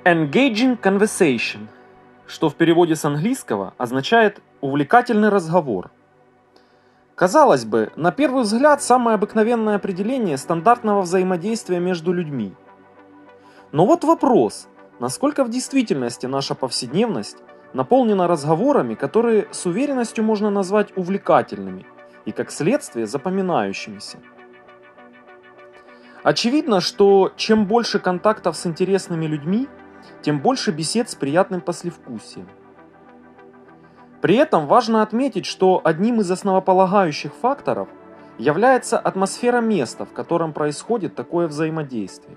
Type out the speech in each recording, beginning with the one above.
Engaging conversation, что в переводе с английского означает «увлекательный разговор». Казалось бы, на первый взгляд самое обыкновенное определение стандартного взаимодействия между людьми. Но вот вопрос, насколько в действительности наша повседневность наполнена разговорами, которые с уверенностью можно назвать увлекательными и, как следствие, запоминающимися. Очевидно, что чем больше контактов с интересными людьми, тем больше бесед с приятным послевкусием. При этом важно отметить, что одним из основополагающих факторов является атмосфера места, в котором происходит такое взаимодействие.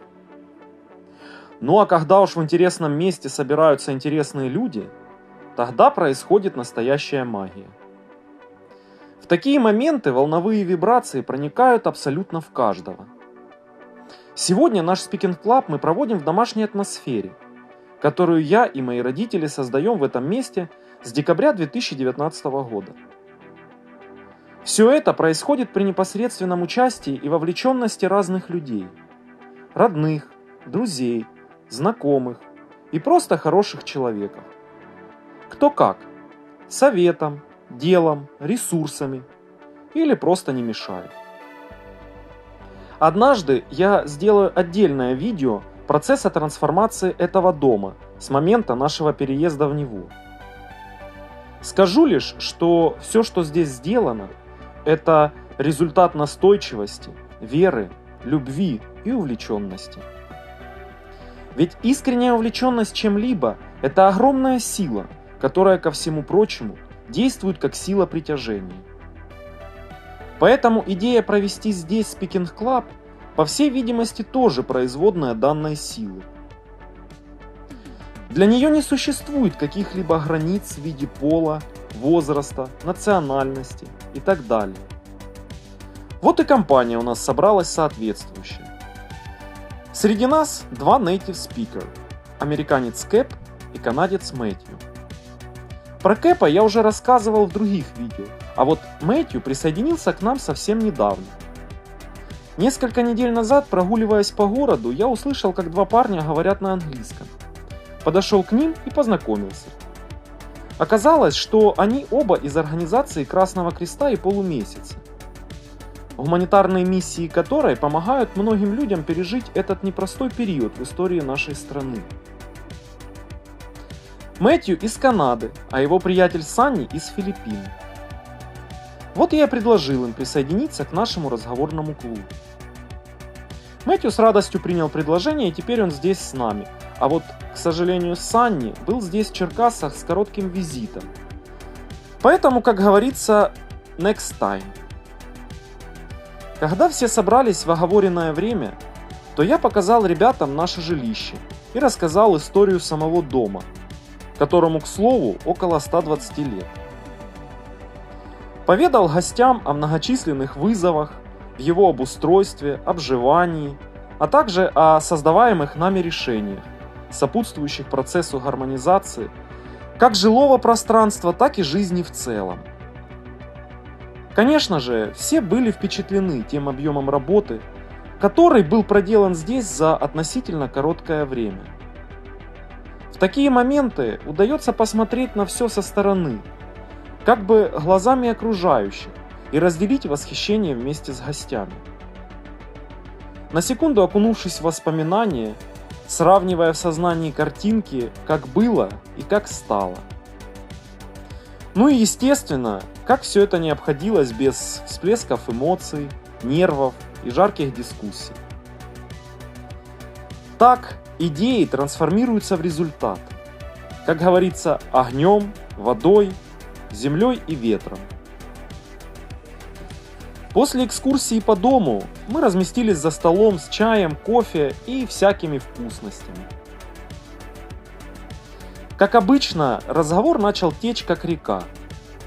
Ну а когда уж в интересном месте собираются интересные люди, тогда происходит настоящая магия. В такие моменты волновые вибрации проникают абсолютно в каждого. Сегодня наш Speaking Club мы проводим в домашней атмосфере, которую я и мои родители создаем в этом месте с декабря 2019 года. Все это происходит при непосредственном участии и вовлеченности разных людей, родных, друзей, знакомых и просто хороших человеков. Кто как, советом, делом, ресурсами или просто не мешает. Однажды я сделаю отдельное видео процесса трансформации этого дома с момента нашего переезда в него. Скажу лишь, что все, что здесь сделано, это результат настойчивости, веры, любви и увлеченности. Ведь искренняя увлеченность чем-либо – это огромная сила, которая, ко всему прочему, действует как сила притяжения. Поэтому идея провести здесь Speaking Club, по всей видимости, тоже производная данной силы. Для нее не существует каких-либо границ в виде пола, возраста, национальности и так далее. Вот и компания у нас собралась соответствующая. Среди нас два native speaker – американец Кэп и канадец Мэтью. Про Кэпа я уже рассказывал в других видео, а вот Мэтью присоединился к нам совсем недавно. Несколько недель назад, прогуливаясь по городу, я услышал, как два парня говорят на английском. Подошел к ним и познакомился. Оказалось, что они оба из организации Красного Креста и Полумесяца, гуманитарные миссии которой помогают многим людям пережить этот непростой период в истории нашей страны. Мэтью из Канады, а его приятель Санни из Филиппин. Вот я предложил им присоединиться к нашему разговорному клубу. Мэтью с радостью принял предложение, и теперь он здесь с нами. А вот, к сожалению, Санни был здесь в Черкассах с коротким визитом. Поэтому, как говорится, next time. Когда все собрались в оговоренное время, то я показал ребятам наше жилище и рассказал историю самого дома, которому, к слову, около 120 лет. Поведал гостям о многочисленных вызовах, в его обустройстве, обживании, а также о создаваемых нами решениях, сопутствующих процессу гармонизации как жилого пространства, так и жизни в целом. Конечно же, все были впечатлены тем объемом работы, который был проделан здесь за относительно короткое время. В такие моменты удается посмотреть на все со стороны, как бы глазами окружающих, и разделить восхищение вместе с гостями. На секунду окунувшись в воспоминания, сравнивая в сознании картинки, как было и как стало. Ну и естественно, как все это не обходилось без всплесков эмоций, нервов и жарких дискуссий. Так идеи трансформируются в результат. Как говорится, огнем, водой, землей и ветром. После экскурсии по дому мы разместились за столом с чаем, кофе и всякими вкусностями. Как обычно, разговор начал течь как река,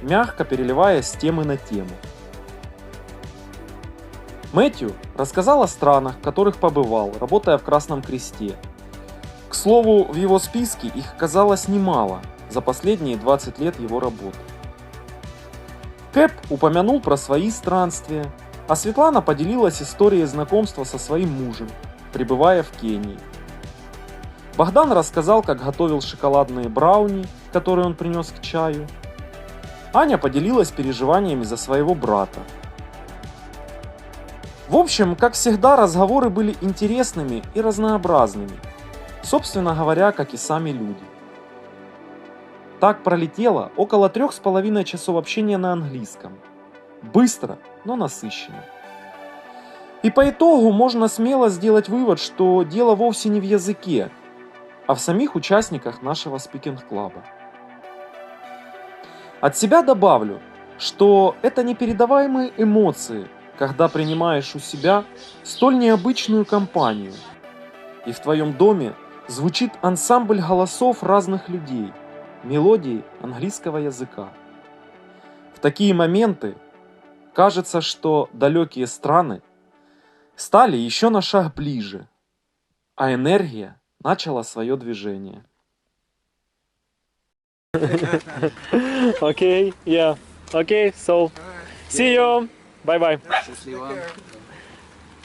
мягко переливаясь с темы на тему. Мэтью рассказал о странах, в которых побывал, работая в Красном Кресте. К слову, в его списке их оказалось немало за последние 20 лет его работы. Кэп упомянул про свои странствия, а Светлана поделилась историей знакомства со своим мужем, пребывая в Кении. Богдан рассказал, как готовил шоколадные брауни, которые он принес к чаю. Аня поделилась переживаниями за своего брата. В общем, как всегда, разговоры были интересными и разнообразными, собственно говоря, как и сами люди. Так пролетело около 3,5 часов общения на английском. Быстро, но насыщенно. И по итогу можно смело сделать вывод, что дело вовсе не в языке, а в самих участниках нашего спикинг-клаба. От себя добавлю, что это непередаваемые эмоции, когда принимаешь у себя столь необычную компанию, и в твоем доме звучит ансамбль голосов разных людей, мелодии английского языка. В такие моменты кажется, что далекие страны стали еще на шаг ближе, а энергия начала свое движение. Okay, yeah. Okay, so see you. Bye bye. Счастливо.